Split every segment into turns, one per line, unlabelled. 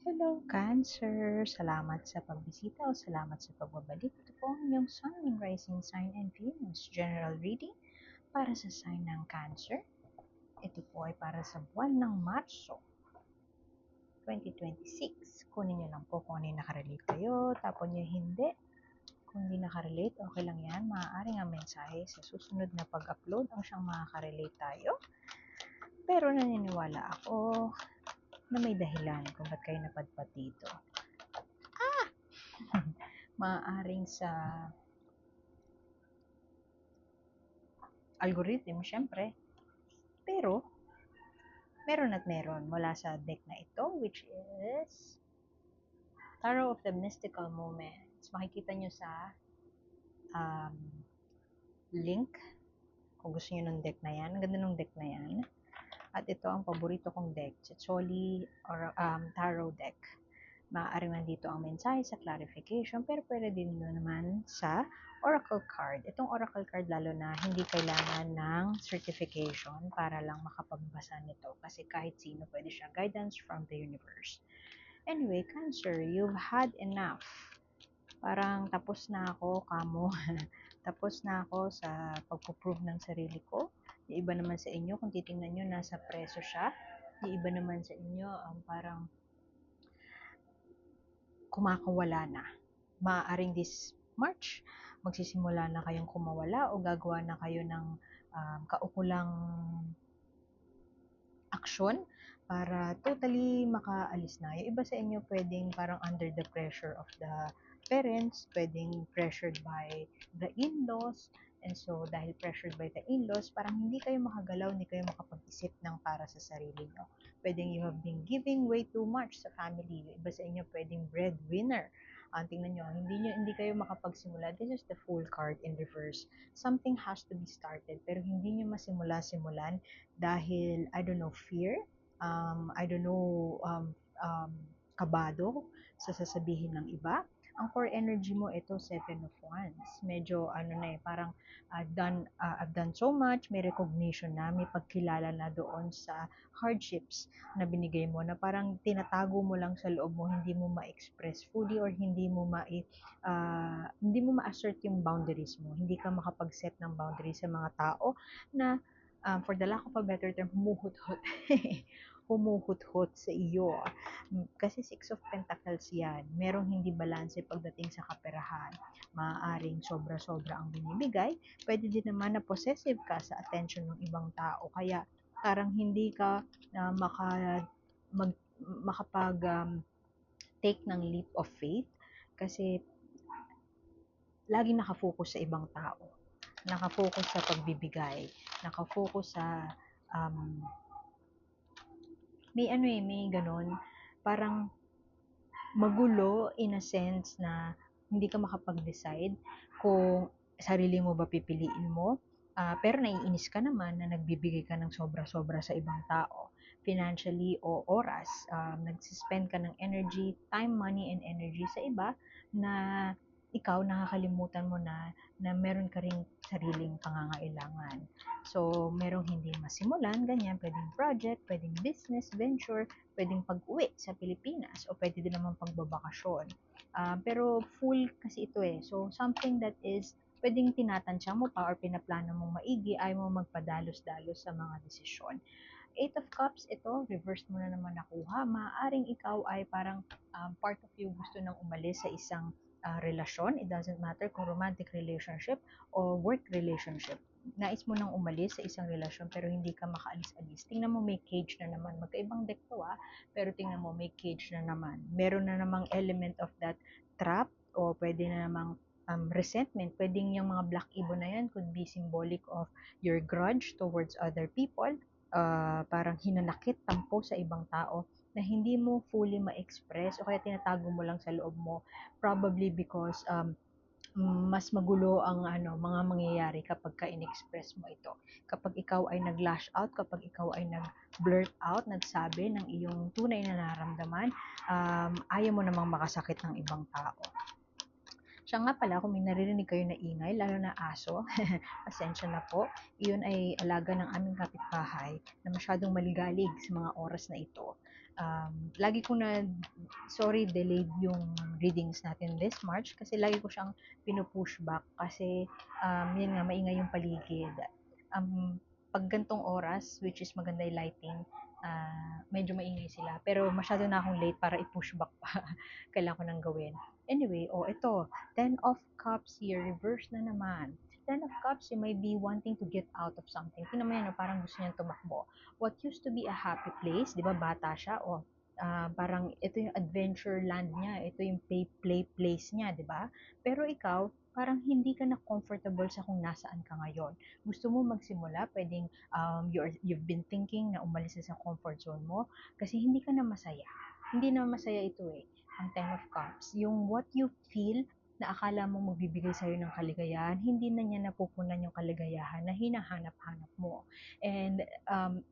Hello, Cancer! Salamat sa pagbisita o salamat sa pagbabalik. Ito po ang inyong Sun, Rising Sign and Venus General Reading para sa sign ng Cancer. Ito po ay para sa buwan ng Marso 2026. Kunin nyo lang po kung ano yung nakarelate kayo, tapon nyo hindi. Kung hindi nakarelate, okay lang yan. Maaaring ang mensahe sa susunod na pag-upload ang siyang makakarelate tayo. Pero naniniwala ako na may dahilan kung ba't kayo napadpad dito. Maaaring sa algorithm, syempre. Pero, meron at meron mula sa deck na ito, which is Tarot of the Mystical Moments. Makikita nyo sa um, link kung gusto nyo ng deck na yan. Ang ganda ng deck na yan. At ito ang paborito kong deck, Chacholi or Tarot deck. Maaaring nandito ang mensahe sa clarification, pero pwede din naman sa oracle card. Itong oracle card lalo na hindi kailangan ng certification para lang makapagbasa nito kasi kahit sino pwede siya, guidance from the universe. Anyway, Cancer, you've had enough. Parang tapos na ako, kamo. Tapos na ako sa pagpo-prove ng sarili ko. Yung iba naman sa inyo, kung titingnan nyo, nasa preso siya. Yung iba naman sa inyo, parang kumakawala na. Maaaring this March, magsisimula na kayong kumawala o gagawa na kayo ng kaukulang aksyon para totally makaalis na. Yung iba sa inyo pwedeng parang under the pressure of the parents, pwedeng pressured by the in-laws, and so dahil pressured by the in-laws, parang hindi kayo makagalaw, hindi kayo makapag-isip ng para sa sarili nyo. Pwedeng you have been giving way too much sa family. Yung iba sa inyo pwedeng breadwinner. Tingnan nyo, hindi kayo makapagsimula. This is the Fool card in reverse. Something has to be started, pero hindi nyo masimula-simulan dahil, I don't know, fear, I don't know, kabado sa sasabihin ng iba. Ang core energy mo, ito, Seven of Wands. Medyo, parang, I've done so much, may recognition na, may pagkilala na doon sa hardships na binigay mo, na parang tinatago mo lang sa loob mo, hindi mo ma-express fully or hindi mo ma-assert yung boundaries mo. Hindi ka makapag-set ng boundaries sa mga tao na for the lack of a better term, humuhut-hut. Humuhut-hut sa iyo. Kasi Six of Pentacles yan. Merong hindi balanse pagdating sa kaperahan. Maaaring sobra-sobra ang binibigay. Pwede din naman na possessive ka sa attention ng ibang tao. Kaya parang hindi ka makapag take ng leap of faith kasi laging nakafocus sa ibang tao, nakafocus sa pagbibigay, nakafocus sa um, may ganon, parang magulo in a sense na hindi ka makapag-decide kung sarili mo ba pipiliin mo, pero naiinis ka naman na nagbibigay ka ng sobra-sobra sa ibang tao, financially o oras, nagsispend ka ng energy, time, money, and energy sa iba na ikaw nakakalimutan mo na meron ka ring sariling pangangailangan. So, merong hindi masimulan, ganyan, pwedeng project, pwedeng business, venture, pwedeng pag-uwi sa Pilipinas, o pwede din naman pagbabakasyon. Pero full kasi ito eh. So, something that is pwedeng tinatansya mo pa or pinaplano mong maigi, ay mo magpadalos-dalos sa mga desisyon. Eight of Cups, ito, reverse mo na naman nakuha. Maaaring ikaw ay parang part of you gusto nang umalis sa isang relasyon. It doesn't matter kung romantic relationship o work relationship. Nais mo nang umalis sa isang relasyon pero hindi ka makaalis-alis. Tingnan mo, may cage na naman. Magkaibang deck to pero tingnan mo, may cage na naman. Meron na namang element of that trap o pwede na namang resentment. Pwedeng yung mga black ibon na yan could be symbolic of your grudge towards other people, parang hinanakit, tampo sa ibang tao na hindi mo fully ma-express o kaya tinatago mo lang sa loob mo, probably because mas magulo ang mga mangyayari kapag ka in-express mo ito. Kapag ikaw ay nag-lash out, kapag ikaw ay nag-blurt out, nagsabi ng iyong tunay na nararamdaman, ayaw mo namang makasakit ng ibang tao. Siya nga pala, kung may naririnig kayo na ingay, lalo na aso, pasensya na po. Iyon ay alaga ng aming kapitbahay na masyadong maligalig sa mga oras na ito. Lagi ko na sorry, delayed yung readings natin this March kasi lagi ko siyang pinu-push back kasi yun nga, maingay yung paligid. Um, Pag gantong oras, which is maganda yung lighting, medyo maingay sila. Pero masyado na akong late para i-push back pa. Kailangan ko nang gawin. Anyway, ito, Ten of Cups here, reverse na naman. Ten of Cups, you may be wanting to get out of something. Tingnan mo yan, parang gusto niyang tumakbo. What used to be a happy place, di ba bata siya, parang ito yung adventure land niya, ito yung play place niya, 'di ba? Pero ikaw, parang hindi ka na comfortable sa kung nasaan ka ngayon. Gusto mo magsimula, pwedeng you've been thinking na umalis na sa comfort zone mo kasi hindi ka na masaya. Hindi na masaya ito eh, ang Ten of Cups. Yung what you feel na akala mo magbibigay sa'yo ng kaligayahan, hindi na niya napupunan yung kaligayahan na hinahanap-hanap mo. And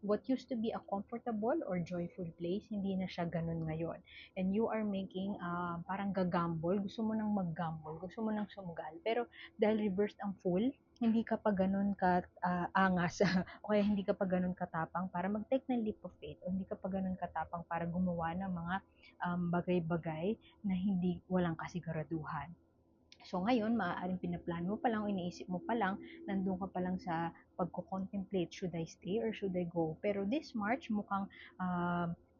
what used to be a comfortable or joyful place, hindi na siya ganun ngayon. And you are making parang gagamble, gusto mo nang maggamble, gusto mo nang sumugal. Pero dahil reversed ang Fool, hindi ka pa ganun ka angas o kaya hindi ka pa ganun katapang para mag-take ng leap of faith o hindi ka pa ganun katapang para gumawa ng mga bagay-bagay na hindi walang kasiguraduhan. So ngayon, maaaring pinaplano mo pa lang, o iniisip mo pa lang, nandun ka pa lang sa pagko-contemplate, should I stay or should I go? Pero this March, mukhang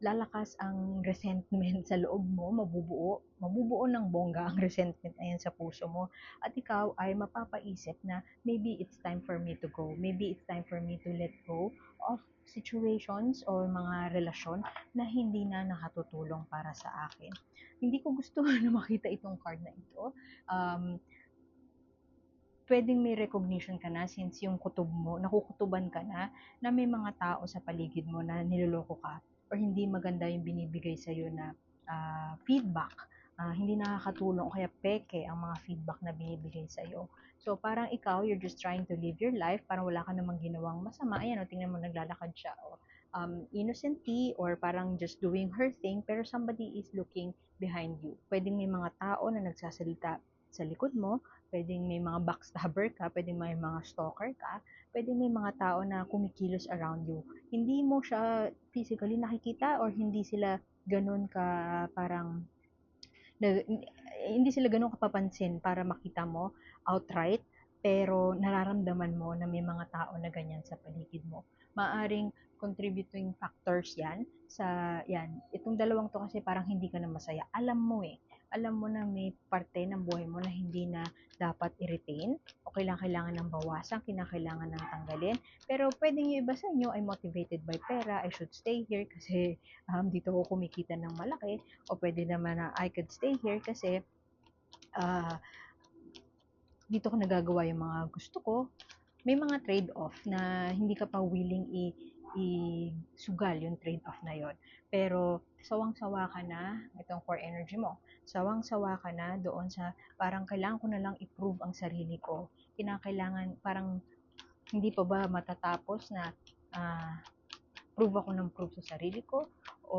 lalakas ang resentment sa loob mo, mabubuo ng bongga ang resentment na yan sa puso mo. At ikaw ay mapapaisip na maybe it's time for me to go. Maybe it's time for me to let go of situations or mga relasyon na hindi na nakatutulong para sa akin. Hindi ko gusto na makita itong card na ito. Pwedeng may recognition ka na since yung kutob mo, nakukutuban ka na may mga tao sa paligid mo na niloloko ka or hindi maganda yung binibigay sa'yo na feedback. Hindi nakakatulong o kaya peke ang mga feedback na binibigay sa'yo. So, parang ikaw, you're just trying to live your life, parang wala ka namang ginawang masama. Ayan, tingnan mo, naglalakad siya. Innocently or parang just doing her thing, pero somebody is looking behind you. Pwedeng may mga tao na nagsasalita sa likod mo, pwedeng may mga backstabber ka, pwedeng may mga stalker ka, pwedeng may mga tao na kumikilos around you. Hindi mo siya physically nakikita or hindi sila ganun ka parang na, hindi sila ganun kapapansin para makita mo outright, pero nararamdaman mo na may mga tao na ganyan sa paligid mo. Maaring contributing factors yan sa yan. Itong dalawang to kasi parang hindi ka na masaya. Alam mo eh. Alam mo na may parte ng buhay mo na hindi na dapat i-retain o kailangan ng bawasan, kinakailangan ng tanggalin. Pero pwedeng yung iba sa inyo ay motivated by pera, I should stay here kasi dito ako kumikita ng malaki, o pwede naman na I could stay here kasi uh, dito ko nagagawa yung mga gusto ko. May mga trade-off na hindi ka pa willing i-sugal yung trade-off na yon. Pero sawang-sawa ka na, itong core energy mo, sawang-sawa ka na doon sa parang kailangan ko na lang i-prove ang sarili ko. Kinakailangan, parang hindi pa ba matatapos na uh, prove ako ng prove sa sarili ko o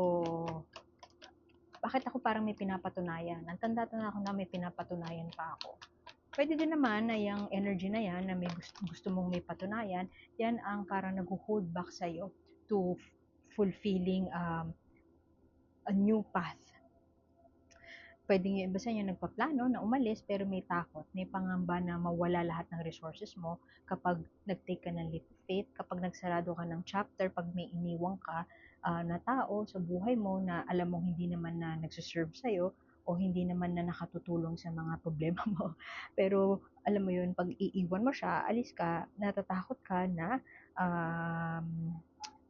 bakit ako parang may pinapatunayan? Ang tanda-tanda ako na may pinapatunayan pa ako. Pwede din naman na yung energy na yan, na may gusto mong may patunayan, yan ang parang nag-hold back sa'yo to fulfilling a new path. Pwedeng yung iba sa inyo nagpaplano na umalis pero may takot, may pangamba na mawala lahat ng resources mo kapag nag-take ka ng leap of faith, kapag nagsarado ka ng chapter, pag may iniwang ka na tao sa buhay mo na alam mong hindi naman na nagsiserve sa'yo o hindi naman na nakatutulong sa mga problema mo. Pero alam mo yun, pag iiwan mo siya, alis ka, natatakot ka na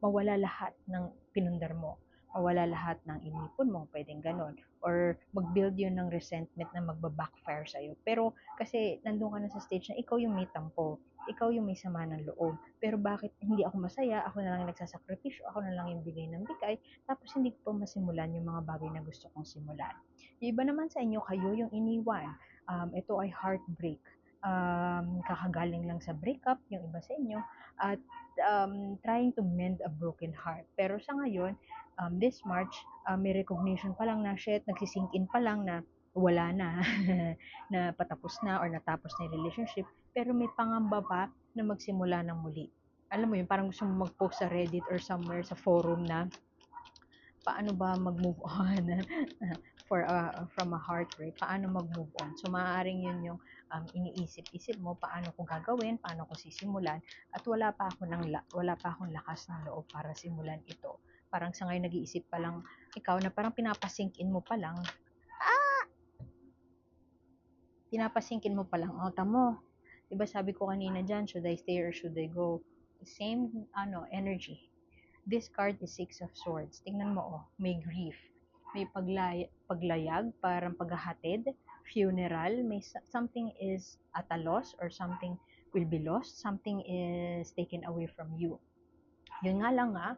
mawala lahat ng pinundar mo, mawala lahat ng inipon mo, pwedeng ganon. Or mag-build yun ng resentment na magba-backfire sa'yo. Pero kasi nandun ka na sa stage na ikaw yung may tampo, ikaw yung may sama ng loob. Pero bakit hindi ako masaya, ako na lang yung nagsasakripisyo, ako na lang yung bigay ng bigay, tapos hindi ko pa masimulan yung mga bagay na gusto kong simulan. Yung iba naman sa inyo, kayo yung iniwan. Ito ay heartbreak. Kakagaling lang sa breakup, yung iba sa inyo, at trying to mend a broken heart. Pero sa ngayon, this March, may recognition pa lang na shit, nagsisink in pa lang na wala na, na patapos na or natapos na yung relationship, pero may pangamba pa na magsimula ng muli. Alam mo yun, parang gusto mo mag-post sa Reddit or somewhere sa forum na paano ba mag-move on from a heartbreak, paano mag-move on. So, maaaring yun yung iniisip-isip mo, paano ko gagawin, paano ko sisimulan, at wala pa akong lakas ng loob para simulan ito. Parang sa ngayon nag-iisip pa lang ikaw na parang pinapasink in mo pa lang, oh, tamo, diba sabi ko kanina dyan, should I stay or should I go? Same, energy. This card is Six of Swords. Tingnan mo, oh, may grief. May paglayag, parang paghahatid, funeral, something is at a loss or something will be lost, something is taken away from you. Yun nga lang nga,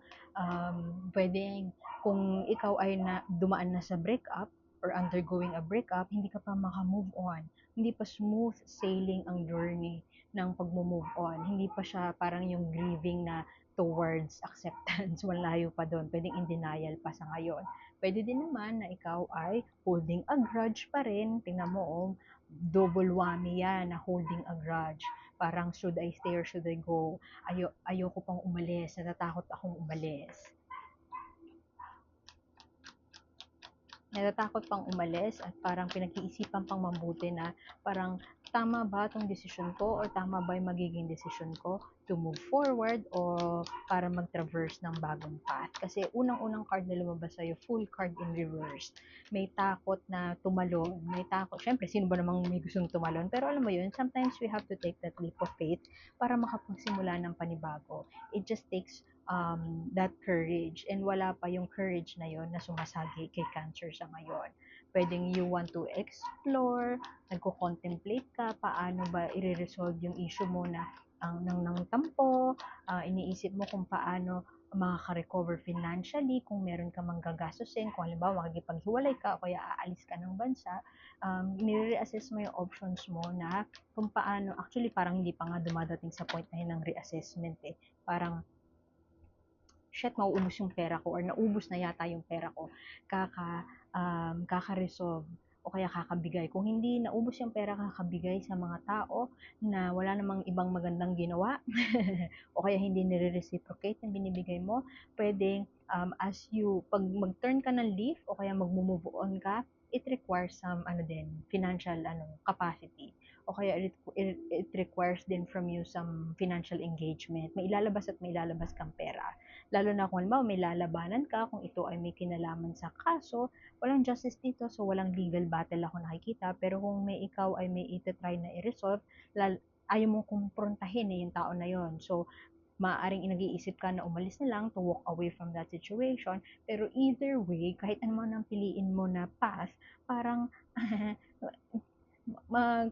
pwedeng kung ikaw ay dumaan na sa breakup or undergoing a breakup, hindi ka pa maka-move on. Hindi pa smooth sailing ang journey ng pag-move on. Hindi pa siya parang yung grieving na towards acceptance. Malayo pa doon. Pwedeng in denial pa sa ngayon. Pwede din naman na ikaw ay holding a grudge pa rin. Tingnan mo, oh, double whammy yan na holding a grudge. Parang should I stay or should I go? Ayoko pang umalis, natatakot akong umalis. Natatakot pang umalis at parang pinag-iisipan pang mabuti na parang tama ba itong desisyon ko or tama ba yung magiging desisyon ko to move forward o para mag-traverse ng bagong path. Kasi unang-unang card na lumabas sa'yo, full card in reverse. May takot na tumalon, may takot. Siyempre, sino ba namang may gustong tumalon? Pero alam mo yun, sometimes we have to take that leap of faith para makapagsimula ng panibago. It just takes that courage, and wala pa yung courage na yon na sumasagi kay Cancer sa ngayon. Pwedeng you want to explore, nagko-contemplate ka, paano ba i-resolve yung issue mo na ng tampo, iniisip mo kung paano makaka-recover financially, kung meron ka mang gagastusin, kung halimbawa makikipaghiwalay ka o kaya aalis ka ng bansa, nire-reassess mo yung options mo na kung paano, actually parang hindi pa nga dumadating sa point na yun ng reassessment eh. Parang shit, mauubos yung pera ko or naubos na yata yung pera ko, kaka-resolve o kaya kakabigay. Kung hindi naubos yung pera, kakabigay sa mga tao na wala namang ibang magandang ginawa o kaya hindi nire-reciprocate yung binibigay mo, pwedeng pag mag-turn ka ng leaf o kaya mag-move on ka, it requires some financial capacity o kaya it requires din from you some financial engagement. May ilalabas at may ilalabas kang pera. Lalo na kung halimbawa may lalabanan ka, kung ito ay may kinalaman sa kaso, walang justice dito, so walang legal battle ako nakikita. Pero kung ikaw ay may itatry na i-resolve, ayaw mong kumprontahin yung tao na yon. So, maaaring nag-iisip ka na umalis na lang to walk away from that situation. Pero either way, kahit ano man ang piliin mo na path, parang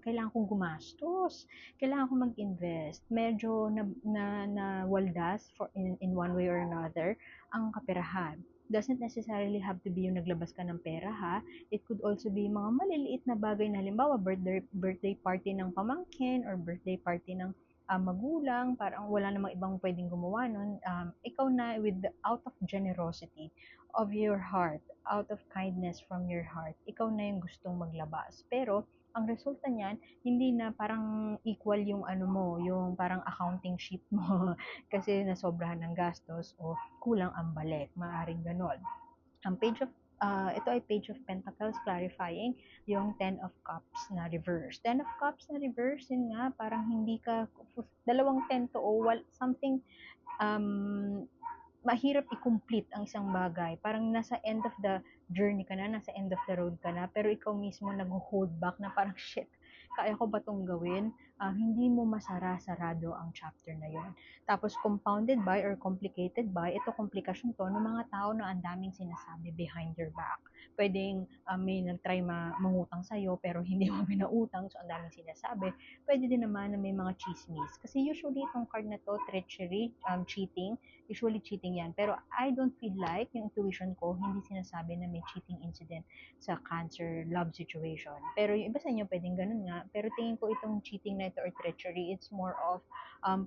kailangan kong gumastos, kailangan kong mag-invest. Medyo na waldas in one way or another ang kaperahan. Doesn't necessarily have to be yung naglabas ka ng pera ha. It could also be mga maliliit na bagay na halimbawa birthday party ng pamangkin or birthday party ng magulang, parang wala namang ibang pwedeng gumawa nun. Ikaw na out of generosity of your heart, out of kindness from your heart, ikaw na yung gustong maglabas. Pero ang resulta niyan, hindi na parang equal yung yung parang accounting sheet mo kasi nasobrahan ng gastos o kulang ang balik, maaring ganon. Ang ito ay Page of Pentacles clarifying yung Ten of Cups na reverse. Ten of Cups na reverse, yun nga, parang hindi ka, dalawang ten to o something, mahirap i-complete ang isang bagay. Parang nasa end of the journey ka na, nasa end of the road ka na, pero ikaw mismo nag-hold back na parang shit, kaya ko ba itong gawin? Hindi mo masarado ang chapter na yon. Tapos compounded by or complicated by, ito komplikasyon to ng mga tao na ang daming sinasabi behind your back. Pwedeng may nag-try mangutang sa'yo pero hindi mo pinautang, so ang daming sinasabi. Pwede din naman na may mga chismis. Kasi usually itong card na to, treachery, cheating, usually cheating yan. Pero I don't feel like, yung intuition ko, hindi sinasabi na may cheating incident sa Cancer love situation. Pero yung iba sa inyo, pwedeng ganun nga. Pero tingin ko itong cheating na ito or treachery, it's more of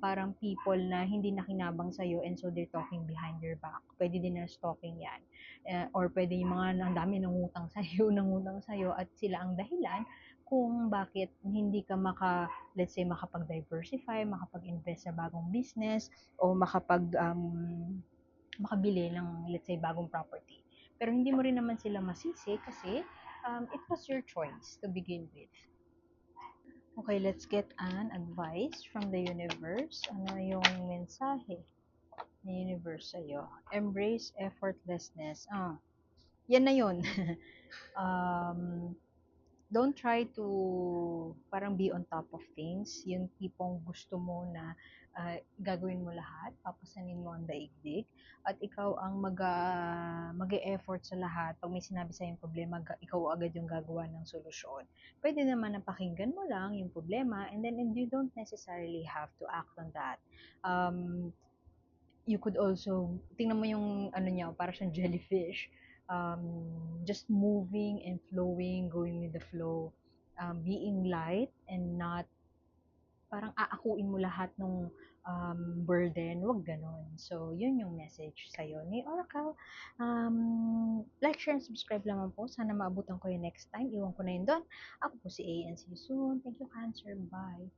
parang people na hindi nakinabang sa'yo and so they're talking behind your back. Pwede din na stalking yan. Or pwede yung mga ang dami nangutang sa'yo at sila ang dahilan kung bakit hindi ka let's say, makapag-diversify, makapag-invest sa bagong business, o makabili ng, let's say, bagong property. Pero hindi mo rin naman sila masisi kasi it was your choice to begin with. Okay, let's get an advice from the universe. Ano yung mensahe ni universe sa'yo? Embrace effortlessness. Yan na yun. um, don't try to parang be on top of things. Yung tipong gusto mo na gagawin mo lahat, papasanin mo ang daigdig, at ikaw ang mag-e-effort sa lahat. Pag may sinabi sa yung problema, ikaw agad yung gagawa ng solusyon. Pwede naman na pakinggan mo lang yung problema and you don't necessarily have to act on that. Um, you could also, tingnan mo yung ano niya, para siyang jellyfish. Just moving and flowing, going with the flow, being light and not parang aakuin mo lahat ng burden, wag ganon. So, yun yung message sa'yo ni Oracle. Like, share, and subscribe naman po. Sana maabutan ko yung next time. Iwan ko na yun doon. Ako po si A and see you soon. Thank you, Cancer. Bye.